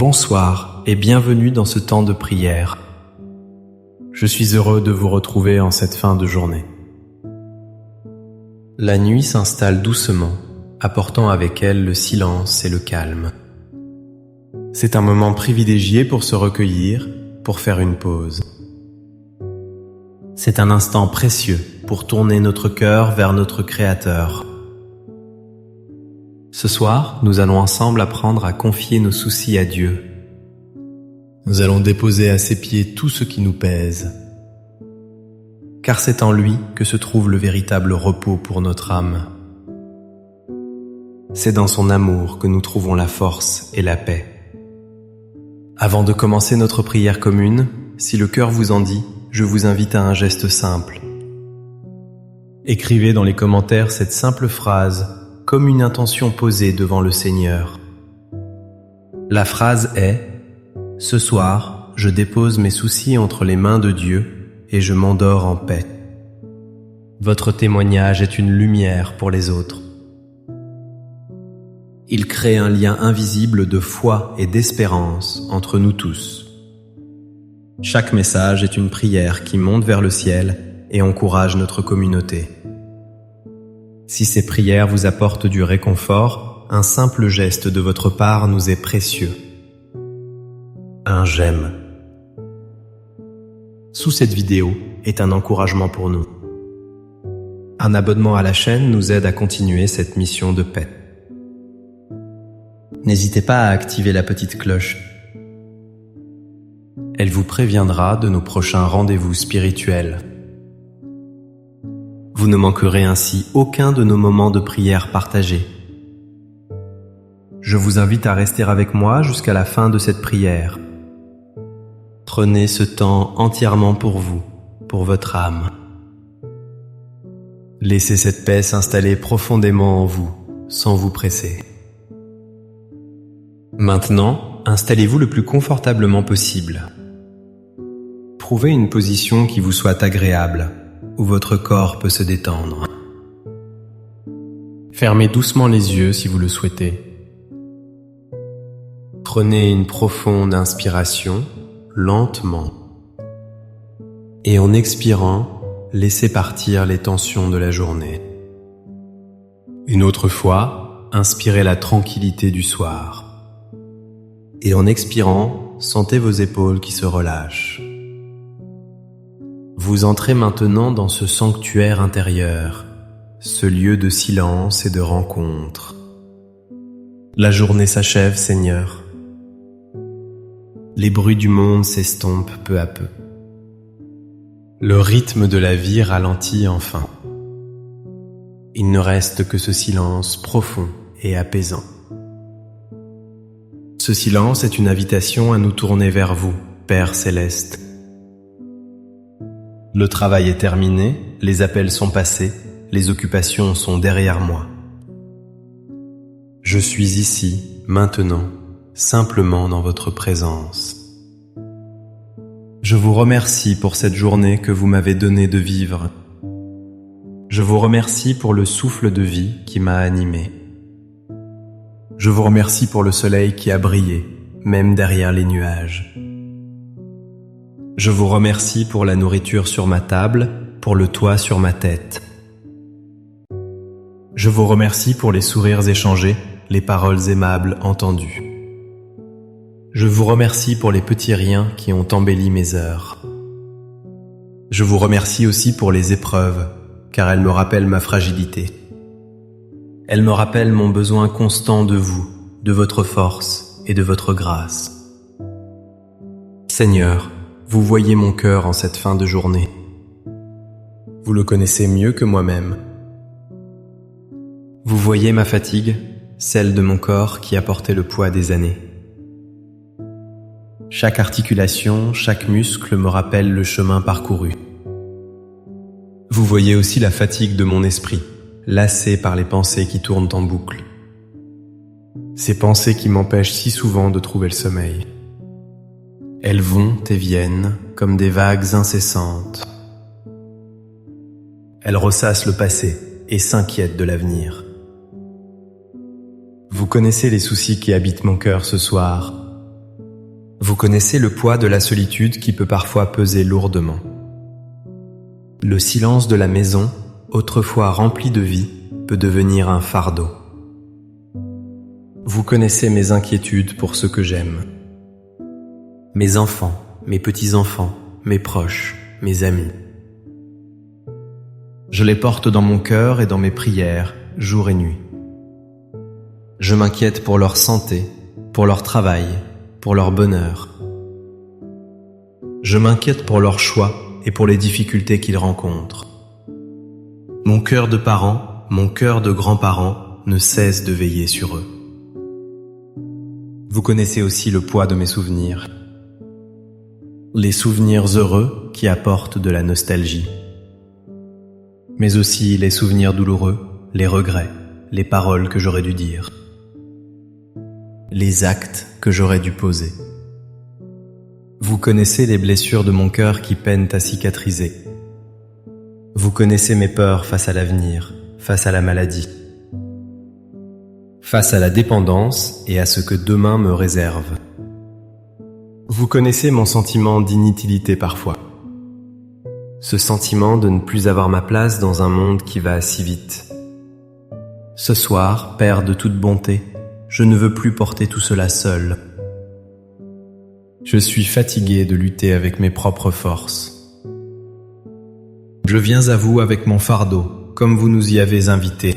Bonsoir et bienvenue dans ce temps de prière. Je suis heureux de vous retrouver en cette fin de journée. La nuit s'installe doucement, apportant avec elle le silence et le calme. C'est un moment privilégié pour se recueillir, pour faire une pause. C'est un instant précieux pour tourner notre cœur vers notre Créateur. Ce soir, nous allons ensemble apprendre à confier nos soucis à Dieu. Nous allons déposer à ses pieds tout ce qui nous pèse, car c'est en lui que se trouve le véritable repos pour notre âme. C'est dans son amour que nous trouvons la force et la paix. Avant de commencer notre prière commune, si le cœur vous en dit, je vous invite à un geste simple. Écrivez dans les commentaires cette simple phrase comme une intention posée devant le Seigneur. La phrase est « Ce soir, je dépose mes soucis entre les mains de Dieu et je m'endors en paix ». Votre témoignage est une lumière pour les autres. Il crée un lien invisible de foi et d'espérance entre nous tous. Chaque message est une prière qui monte vers le ciel et encourage notre communauté. Si ces prières vous apportent du réconfort, un simple geste de votre part nous est précieux. Un j'aime sous cette vidéo est un encouragement pour nous. Un abonnement à la chaîne nous aide à continuer cette mission de paix. N'hésitez pas à activer la petite cloche. Elle vous préviendra de nos prochains rendez-vous spirituels. Vous ne manquerez ainsi aucun de nos moments de prière partagés. Je vous invite à rester avec moi jusqu'à la fin de cette prière. Prenez ce temps entièrement pour vous, pour votre âme. Laissez cette paix s'installer profondément en vous, sans vous presser. Maintenant, installez-vous le plus confortablement possible. Trouvez une position qui vous soit agréable, où votre corps peut se détendre. Fermez doucement les yeux si vous le souhaitez. Prenez une profonde inspiration, lentement. Et en expirant, laissez partir les tensions de la journée. Une autre fois, inspirez la tranquillité du soir. Et en expirant, sentez vos épaules qui se relâchent. Vous entrez maintenant dans ce sanctuaire intérieur, ce lieu de silence et de rencontre. La journée s'achève, Seigneur. Les bruits du monde s'estompent peu à peu. Le rythme de la vie ralentit enfin. Il ne reste que ce silence profond et apaisant. Ce silence est une invitation à nous tourner vers vous, Père Céleste. Le travail est terminé, les appels sont passés, les occupations sont derrière moi. Je suis ici, maintenant, simplement dans votre présence. Je vous remercie pour cette journée que vous m'avez donnée de vivre. Je vous remercie pour le souffle de vie qui m'a animé. Je vous remercie pour le soleil qui a brillé, même derrière les nuages. Je vous remercie pour la nourriture sur ma table, pour le toit sur ma tête. Je vous remercie pour les sourires échangés, les paroles aimables entendues. Je vous remercie pour les petits riens qui ont embelli mes heures. Je vous remercie aussi pour les épreuves, car elles me rappellent ma fragilité. Elles me rappellent mon besoin constant de vous, de votre force et de votre grâce. Seigneur, vous voyez mon cœur en cette fin de journée. Vous le connaissez mieux que moi-même. Vous voyez ma fatigue, celle de mon corps qui a porté le poids des années. Chaque articulation, chaque muscle me rappelle le chemin parcouru. Vous voyez aussi la fatigue de mon esprit, lassé par les pensées qui tournent en boucle. Ces pensées qui m'empêchent si souvent de trouver le sommeil. Elles vont et viennent comme des vagues incessantes. Elles ressassent le passé et s'inquiètent de l'avenir. Vous connaissez les soucis qui habitent mon cœur ce soir. Vous connaissez le poids de la solitude qui peut parfois peser lourdement. Le silence de la maison, autrefois rempli de vie, peut devenir un fardeau. Vous connaissez mes inquiétudes pour ceux que j'aime. Mes enfants, mes petits-enfants, mes proches, mes amis. Je les porte dans mon cœur et dans mes prières, jour et nuit. Je m'inquiète pour leur santé, pour leur travail, pour leur bonheur. Je m'inquiète pour leurs choix et pour les difficultés qu'ils rencontrent. Mon cœur de parent, mon cœur de grand-parent ne cesse de veiller sur eux. Vous connaissez aussi le poids de mes souvenirs. Les souvenirs heureux qui apportent de la nostalgie. Mais aussi les souvenirs douloureux, les regrets, les paroles que j'aurais dû dire. Les actes que j'aurais dû poser. Vous connaissez les blessures de mon cœur qui peinent à cicatriser. Vous connaissez mes peurs face à l'avenir, face à la maladie, face à la dépendance et à ce que demain me réserve. Vous connaissez mon sentiment d'inutilité parfois. Ce sentiment de ne plus avoir ma place dans un monde qui va si vite. Ce soir, Père de toute bonté, je ne veux plus porter tout cela seul. Je suis fatigué de lutter avec mes propres forces. Je viens à vous avec mon fardeau, comme vous nous y avez invités.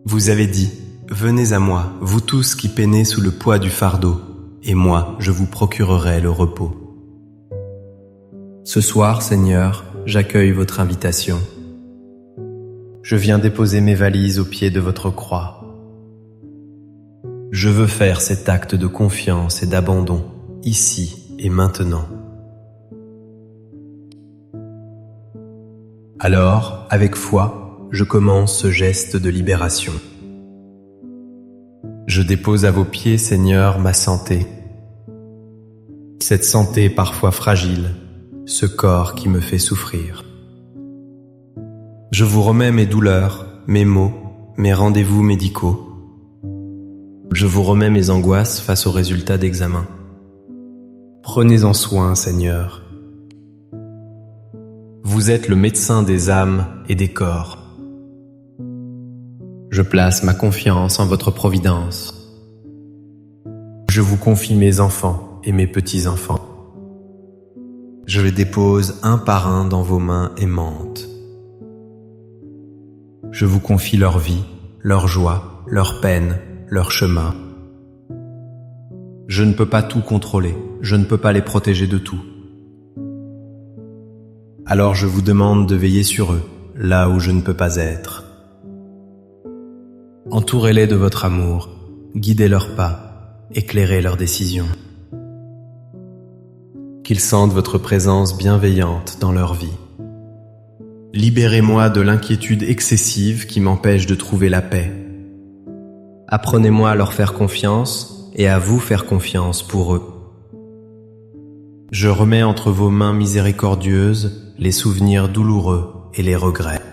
Vous avez dit, venez à moi, vous tous qui peinez sous le poids du fardeau, et moi, je vous procurerai le repos. Ce soir, Seigneur, j'accueille votre invitation. Je viens déposer mes valises au pied de votre croix. Je veux faire cet acte de confiance et d'abandon, ici et maintenant. Alors, avec foi, je commence ce geste de libération. Je dépose à vos pieds, Seigneur, ma santé. Cette santé parfois fragile, ce corps qui me fait souffrir. Je vous remets mes douleurs, mes maux, mes rendez-vous médicaux. Je vous remets mes angoisses face aux résultats d'examen. Prenez-en soin, Seigneur. Vous êtes le médecin des âmes et des corps. Je place ma confiance en votre providence. Je vous confie mes enfants et mes petits-enfants. Je les dépose un par un dans vos mains aimantes. Je vous confie leur vie, leur joie, leur peine, leur chemin. Je ne peux pas tout contrôler, je ne peux pas les protéger de tout. Alors je vous demande de veiller sur eux, là où je ne peux pas être. Entourez-les de votre amour, guidez leurs pas, éclairez leurs décisions. Qu'ils sentent votre présence bienveillante dans leur vie. Libérez-moi de l'inquiétude excessive qui m'empêche de trouver la paix. Apprenez-moi à leur faire confiance et à vous faire confiance pour eux. Je remets entre vos mains miséricordieuses les souvenirs douloureux et les regrets.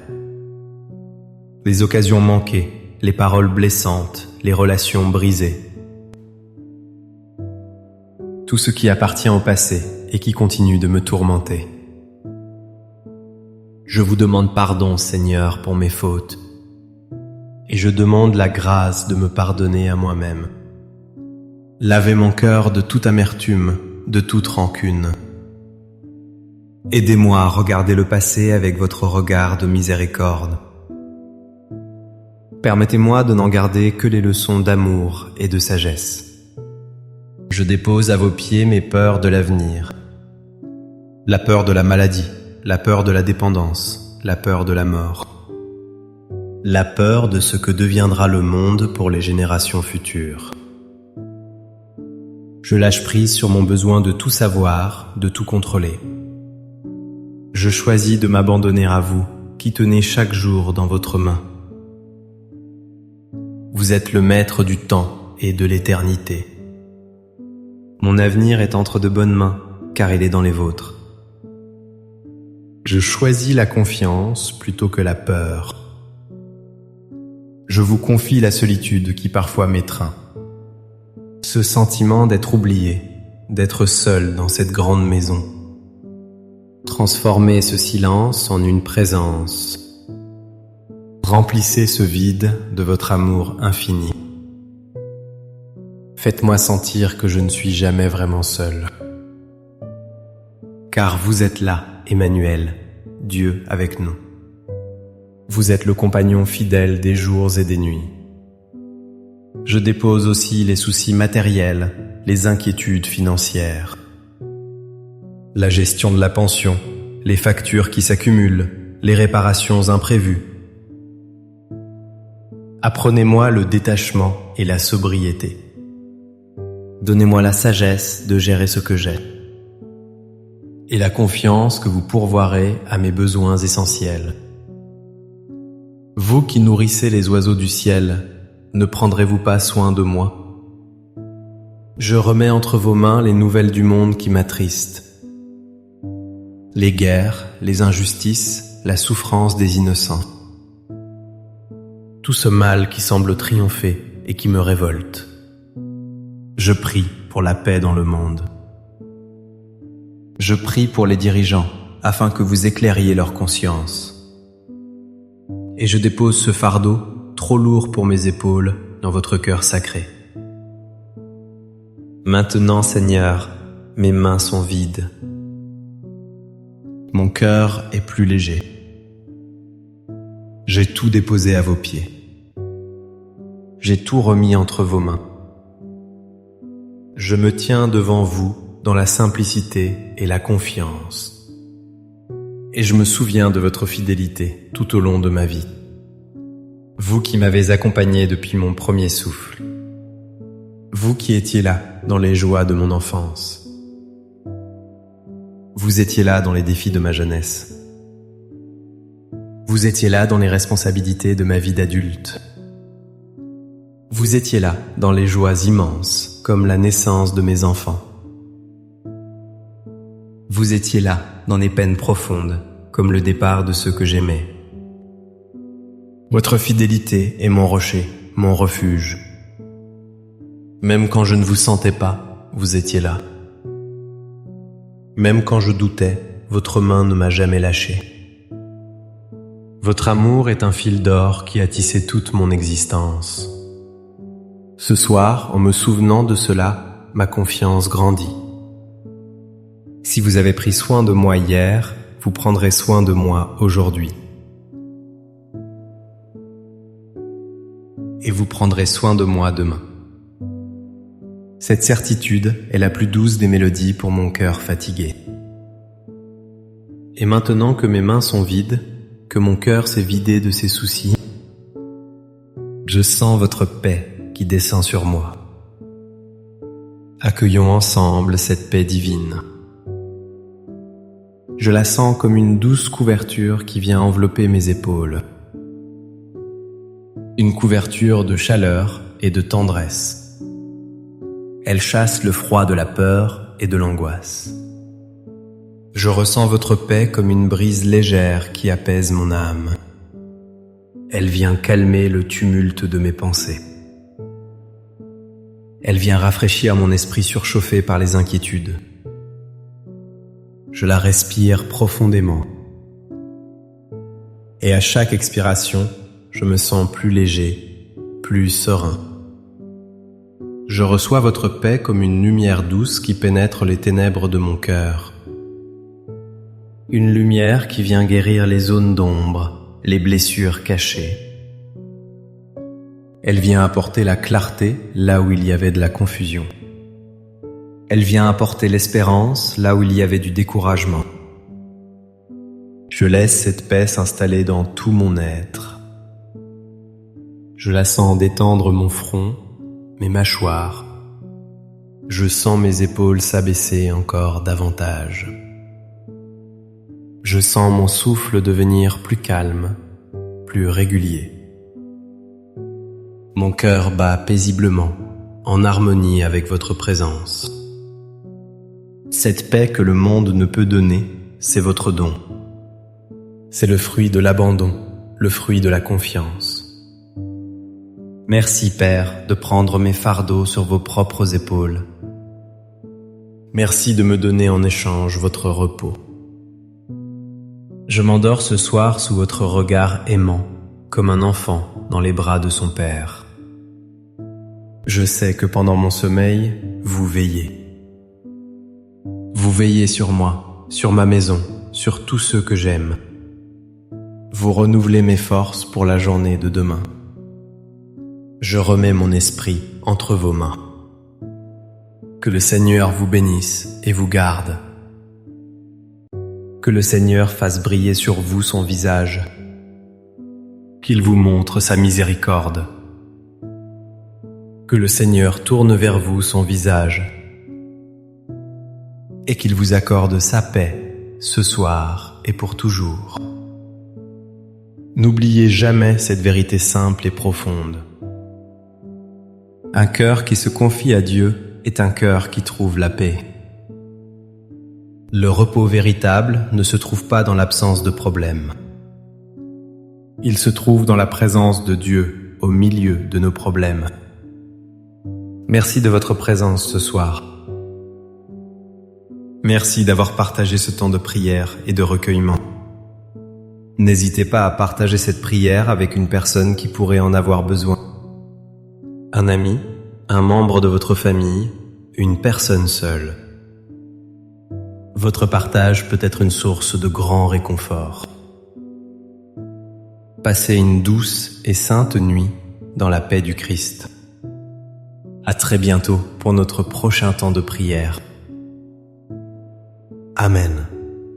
Les occasions manquées, les paroles blessantes, les relations brisées. Tout ce qui appartient au passé et qui continue de me tourmenter. Je vous demande pardon, Seigneur, pour mes fautes. Et je demande la grâce de me pardonner à moi-même. Lavez mon cœur de toute amertume, de toute rancune. Aidez-moi à regarder le passé avec votre regard de miséricorde. Permettez-moi de n'en garder que les leçons d'amour et de sagesse. Je dépose à vos pieds mes peurs de l'avenir. La peur de la maladie, la peur de la dépendance, la peur de la mort. La peur de ce que deviendra le monde pour les générations futures. Je lâche prise sur mon besoin de tout savoir, de tout contrôler. Je choisis de m'abandonner à vous, qui tenez chaque jour dans votre main. Vous êtes le maître du temps et de l'éternité. Mon avenir est entre de bonnes mains, car il est dans les vôtres. Je choisis la confiance plutôt que la peur. Je vous confie la solitude qui parfois m'étreint. Ce sentiment d'être oublié, d'être seul dans cette grande maison. Transformez ce silence en une présence. Remplissez ce vide de votre amour infini. Faites-moi sentir que je ne suis jamais vraiment seul. Car vous êtes là, Emmanuel, Dieu avec nous. Vous êtes le compagnon fidèle des jours et des nuits. Je dépose aussi les soucis matériels, les inquiétudes financières, la gestion de la pension, les factures qui s'accumulent, les réparations imprévues. Apprenez-moi le détachement et la sobriété. Donnez-moi la sagesse de gérer ce que j'ai et la confiance que vous pourvoirez à mes besoins essentiels. Vous qui nourrissez les oiseaux du ciel, ne prendrez-vous pas soin de moi? Je remets entre vos mains les nouvelles du monde qui m'attristent. Les guerres, les injustices, la souffrance des innocents. Tout ce mal qui semble triompher et qui me révolte. Je prie pour la paix dans le monde. Je prie pour les dirigeants, afin que vous éclairiez leur conscience. Et je dépose ce fardeau, trop lourd pour mes épaules, dans votre cœur sacré. Maintenant, Seigneur, mes mains sont vides. Mon cœur est plus léger. J'ai tout déposé à vos pieds. J'ai tout remis entre vos mains. Je me tiens devant vous dans la simplicité et la confiance. Et je me souviens de votre fidélité tout au long de ma vie. Vous qui m'avez accompagné depuis mon premier souffle. Vous qui étiez là dans les joies de mon enfance. Vous étiez là dans les défis de ma jeunesse. Vous étiez là dans les responsabilités de ma vie d'adulte. Vous étiez là dans les joies immenses, comme la naissance de mes enfants. Vous étiez là dans les peines profondes, comme le départ de ceux que j'aimais. Votre fidélité est mon rocher, mon refuge. Même quand je ne vous sentais pas, vous étiez là. Même quand je doutais, votre main ne m'a jamais lâché. Votre amour est un fil d'or qui a tissé toute mon existence. Ce soir, en me souvenant de cela, ma confiance grandit. Si vous avez pris soin de moi hier, vous prendrez soin de moi aujourd'hui. Et vous prendrez soin de moi demain. Cette certitude est la plus douce des mélodies pour mon cœur fatigué. Et maintenant que mes mains sont vides, que mon cœur s'est vidé de ses soucis, je sens votre paix qui descend sur moi. Accueillons ensemble cette paix divine. Je la sens comme une douce couverture qui vient envelopper mes épaules. Une couverture de chaleur et de tendresse. Elle chasse le froid de la peur et de l'angoisse. Je ressens votre paix comme une brise légère qui apaise mon âme. Elle vient calmer le tumulte de mes pensées. Elle vient rafraîchir mon esprit surchauffé par les inquiétudes. Je la respire profondément. Et à chaque expiration, je me sens plus léger, plus serein. Je reçois votre paix comme une lumière douce qui pénètre les ténèbres de mon cœur. Une lumière qui vient guérir les zones d'ombre, les blessures cachées. Elle vient apporter la clarté là où il y avait de la confusion. Elle vient apporter l'espérance là où il y avait du découragement. Je laisse cette paix s'installer dans tout mon être. Je la sens détendre mon front, mes mâchoires. Je sens mes épaules s'abaisser encore davantage. Je sens mon souffle devenir plus calme, plus régulier. Mon cœur bat paisiblement, en harmonie avec votre présence. Cette paix que le monde ne peut donner, c'est votre don. C'est le fruit de l'abandon, le fruit de la confiance. Merci Père de prendre mes fardeaux sur vos propres épaules. Merci de me donner en échange votre repos. Je m'endors ce soir sous votre regard aimant, comme un enfant dans les bras de son père. Je sais que pendant mon sommeil, vous veillez. Vous veillez sur moi, sur ma maison, sur tous ceux que j'aime. Vous renouvelez mes forces pour la journée de demain. Je remets mon esprit entre vos mains. Que le Seigneur vous bénisse et vous garde. Que le Seigneur fasse briller sur vous son visage. Qu'il vous montre sa miséricorde. Que le Seigneur tourne vers vous son visage. Et qu'il vous accorde sa paix ce soir et pour toujours. N'oubliez jamais cette vérité simple et profonde. Un cœur qui se confie à Dieu est un cœur qui trouve la paix. Le repos véritable ne se trouve pas dans l'absence de problèmes. Il se trouve dans la présence de Dieu au milieu de nos problèmes. Merci de votre présence ce soir. Merci d'avoir partagé ce temps de prière et de recueillement. N'hésitez pas à partager cette prière avec une personne qui pourrait en avoir besoin. Un ami, un membre de votre famille, une personne seule. Votre partage peut être une source de grand réconfort. Passez une douce et sainte nuit dans la paix du Christ. À très bientôt pour notre prochain temps de prière. Amen.